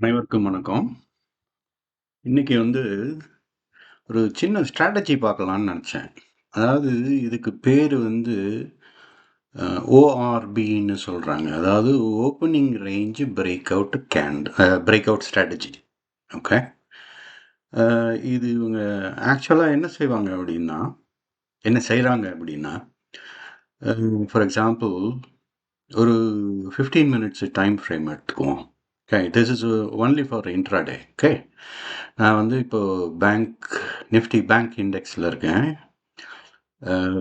அனைவருக்கும் வணக்கம். இன்னைக்கு ஒரு சின்ன ஸ்ட்ராட்டஜி பார்க்கலான்னு நெனச்சேன். அதாவது இதுக்கு பேரு ORBன்னு சொல்றாங்க. அதாவது opening range break out strategy. Okay. இது இவங்க ஆக்சுவலா என்ன செய்றாங்க அப்படின்னா, ஃபார் எக்ஸாம்பிள் ஒரு 15 மினிட்ஸ் டைம் ஃப்ரேம் எடுத்துக்குவோம். Okay. This is only for intraday. Okay. நான் இப்போ நிஃப்டி பேங்க் இண்டெக்ஸில் இருக்கேன்.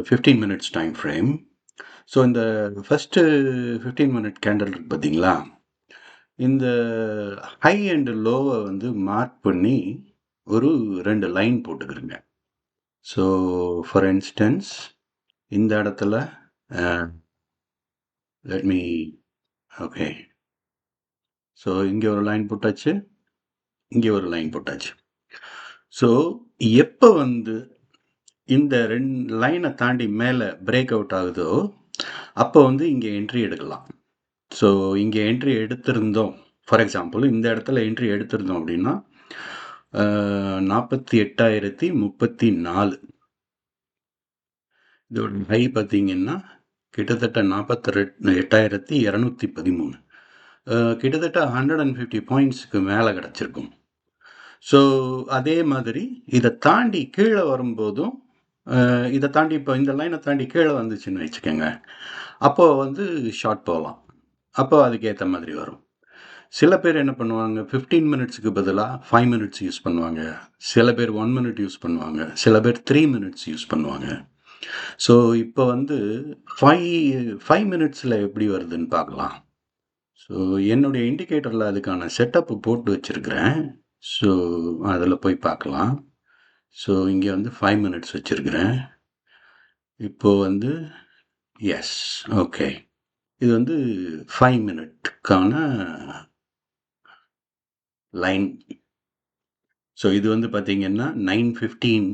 15 மினிட்ஸ் டைம் ஃப்ரேம். ஸோ இந்த ஃபஸ்ட்டு 15 மினிட் கேண்டில் இருக்கு பார்த்தீங்களா, இந்த ஹை அண்ட் லோவை மார்க் பண்ணி ஒரு 2 லைன் போட்டுக்கிறேங்க. ஸோ ஃபார் இன்ஸ்டன்ஸ் இந்த இடத்துல லெட் மீ ஓகே. ஸோ இங்கே ஒரு லைன் போட்டாச்சு, இங்கே ஒரு லைன் போட்டாச்சு. ஸோ எப்போ இந்த 2 லைனை தாண்டி மேலே பிரேக் அவுட் ஆகுதோ அப்போ இங்கே என்ட்ரி எடுக்கலாம். ஸோ இங்கே என்ட்ரி எடுத்திருந்தோம், ஃபார் எக்ஸாம்பிள் இந்த இடத்துல என்ட்ரி எடுத்திருந்தோம் அப்படின்னா 48,034. இதோட ஹை பார்த்தீங்கன்னா கிட்டத்தட்ட 48,213. கிட்டத்தட்ட 150 பாயிண்ட்ஸுக்கு மேலே கிடச்சிருக்கும். ஸோ அதே மாதிரி இதை தாண்டி கீழே வரும்போதும் இதை தாண்டி இப்போ இந்த லைனை தாண்டி கீழே வந்துச்சுன்னு வச்சுக்கோங்க, அப்போது ஷார்ட் போகலாம். அப்போ அதுக்கேற்ற மாதிரி வரும். சில பேர் என்ன பண்ணுவாங்க, 15 மினிட்ஸுக்கு பதிலாக 5 மினிட்ஸ் யூஸ் பண்ணுவாங்க. சில பேர் 1 மினிட் யூஸ் பண்ணுவாங்க. சில பேர் 3 மினிட்ஸ் யூஸ் பண்ணுவாங்க. ஸோ இப்போ 5 மினிட்ஸில் எப்படி வருதுன்னு பார்க்கலாம். ஸோ என்னுடைய இண்டிகேட்டரில் அதுக்கான செட்டப்பு போட்டு வச்சுருக்கிறேன். ஸோ அதில் போய் பார்க்கலாம். ஸோ இங்கே 5 மினிட்ஸ் வச்சுருக்கிறேன். இப்போது எஸ், ஓகே. இது 5 மினிட்டுக்கான லைன். ஸோ இது பார்த்தீங்கன்னா 9:15.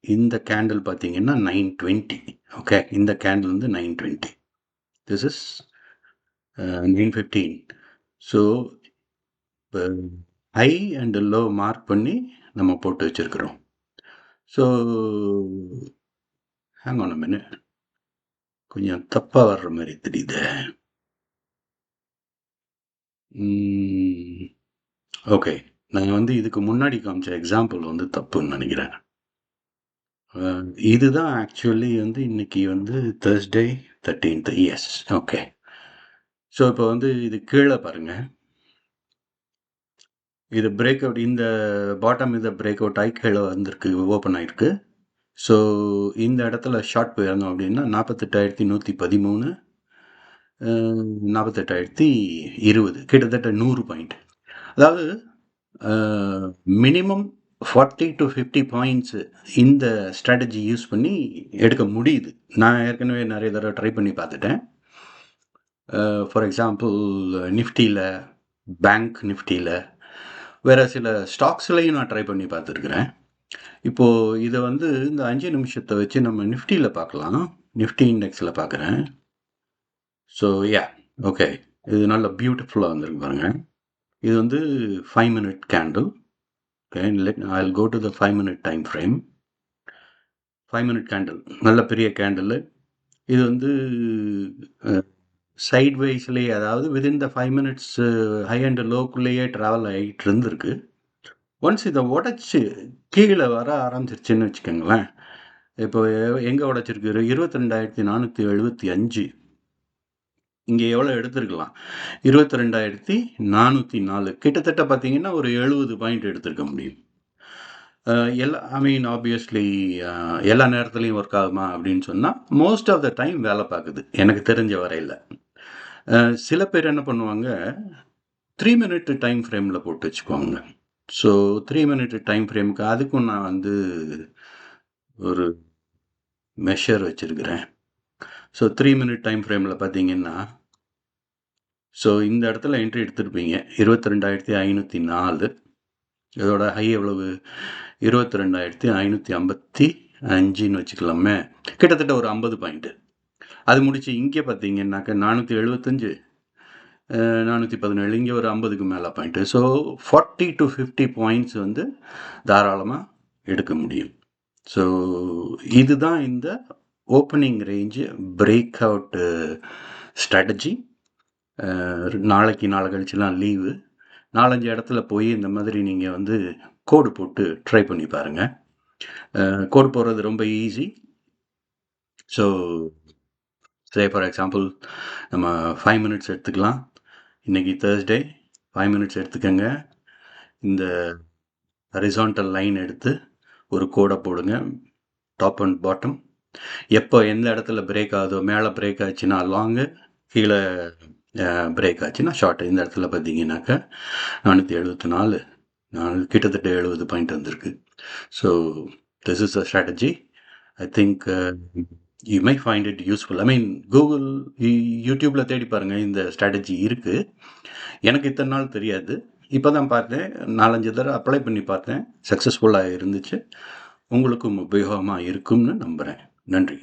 இந்த கேண்டில் பார்த்தீங்கன்னா 9:20. ஓகே. இந்த கேண்டில் 9:20. This is 9:15. ஸோ இப்போ ஹை அண்ட் லோ மார்க் பண்ணி நம்ம போட்டு வச்சுருக்கிறோம். So hang on a minute, கொஞ்சம் தப்பாக வர்ற மாதிரி தெரியுது. ஓகே. நான் இதுக்கு முன்னாடி காமிச்ச எக்ஸாம்பிள் தப்புன்னு நினைக்கிறேன். இதுதான் ஆக்சுவலி இன்னைக்கு Thursday 13th. S, okay. So இப்போ இது கீழே பாருங்க, இது பிரேக் அவுட், இந்த பாட்டம் இதை பிரேக் அவுட் ஆகி கீழே ஓப்பன் ஆகிருக்கு. ஸோ இந்த இடத்துல ஷார்ட் போயிருந்தோம் அப்படின்னா 48,113, 48,020, கிட்டத்தட்ட 100 பாயிண்ட். அதாவது மினிமம் 40 to 50 பாயிண்ட்ஸு இந்த ஸ்ட்ராட்டஜி யூஸ் பண்ணி எடுக்க முடியுது. நான் ஏற்கனவே நிறைய தடவை ட்ரை பண்ணி பார்த்துட்டேன். ஃபார் எக்ஸாம்பிள் நிஃப்டியில், பேங்க் நிஃப்டியில், வேறு சில ஸ்டாக்ஸ்லையும் நான் ட்ரை பண்ணி பார்த்துருக்குறேன். இப்போது இதை இந்த 5 நிமிஷத்தை வச்சு நம்ம நிஃப்டியில் பார்க்கலாம். நிஃப்டி இண்டெக்ஸில் பார்க்குறேன். ஸோ ஓகே, இது நல்ல பியூட்டிஃபுல்லாக வந்திருக்கு பாருங்கள். இது 5 minute candle. Okay, I'll go to the 5 minute time frame. 5 minute candle, நல்ல பெரிய கேண்டில். இது சைட் வைஸ்லேயே, அதாவது within the 5 minutes high and லோக்குள்ளேயே ட்ராவல் ஆகிட்டு இருந்திருக்கு. ஒன்ஸ் இதை உடச்சி கீழே வர ஆரம்பிச்சிருச்சுன்னு வச்சுக்கோங்களேன். இப்போ எங்கே உடச்சிருக்கு, 22,475. இங்கே எவ்வளோ எடுத்திருக்கலாம், 22,404. கிட்டத்தட்ட பார்த்தீங்கன்னா ஒரு 70 பாயிண்ட் எடுத்திருக்க முடியும். ஆப்வியஸ்லி எல்லா நேரத்துலையும் ஒர்க் ஆகுமா அப்படின்னு சொன்னால் மோஸ்ட் ஆஃப் த டைம் வேலை பார்க்குது எனக்கு தெரிஞ்ச வரையில். சில பேர் என்ன பண்ணுவாங்க, 3 மினிட் டைம் ஃப்ரேமில் போட்டு வச்சுக்குவாங்க. ஸோ 3 மினிட் டைம் ஃப்ரேமுக்கு அதுக்கும் நான் ஒரு மெஷர் வச்சுருக்கிறேன். ஸோ 3 மினிட் டைம் ஃப்ரேமில் பார்த்தீங்கன்னா, ஸோ இந்த இடத்துல என்ட்ரி எடுத்துருப்பீங்க 22,504. இதோட ஹை எவ்வளவு, 22,555ன்னு வச்சுக்கலாமே. கிட்டத்தட்ட ஒரு 50 பாயிண்ட்டு. அது முடிச்சு இங்கே பார்த்தீங்கன்னாக்க 475, 417 இங்கே ஒரு 50க்கு மேலே பாயிண்ட்டு. ஸோ 40 to 50 பாயிண்ட்ஸ் வந்து தாராளமாக எடுக்க முடியும். ஸோ இதுதான் இந்த opening range break out strategy. நாளைக்கு நாளை கழிச்சுலாம் லீவு. 4-5 இடத்துல போய் இந்த மாதிரி நீங்கள் வந்து கோடு போட்டு ட்ரை பண்ணி பாருங்கள். கோடு போடுறது ரொம்ப easy. So say for example நம்ம 5 மினிட்ஸ் எடுத்துக்கலாம். இன்றைக்கி தேர்ஸ்டே 5 மினிட்ஸ் எடுத்துக்கோங்க. இந்த ஹரிசான்டல் லைன் எடுத்து ஒரு கோடை போடுங்க, டாப் அண்ட் பாட்டம். எப்போ எந்த இடத்துல பிரேக் ஆகுதோ, மேலே பிரேக் ஆச்சுன்னா லாங்கு, கீழே பிரேக் ஆச்சுன்னா ஷார்ட்டு. இந்த இடத்துல பார்த்தீங்கன்னாக்கா 474 கிட்டத்தட்ட 70 பாயிண்ட் வந்திருக்கு. So this is a strategy. I think you my find it useful. I mean Google, யூடியூப்பில் தேடி பாருங்கள், இந்த ஸ்ட்ராட்டஜி இருக்குது. எனக்கு இத்தனை நாள் தெரியாது. இப்போ தான் பார்த்தேன். 4-5 தடவை அப்ளை பண்ணி பார்த்தேன். சக்ஸஸ்ஃபுல்லாக இருந்துச்சு. உங்களுக்கும் உபயோகமாக இருக்கும்னு நம்புகிறேன். நன்றி.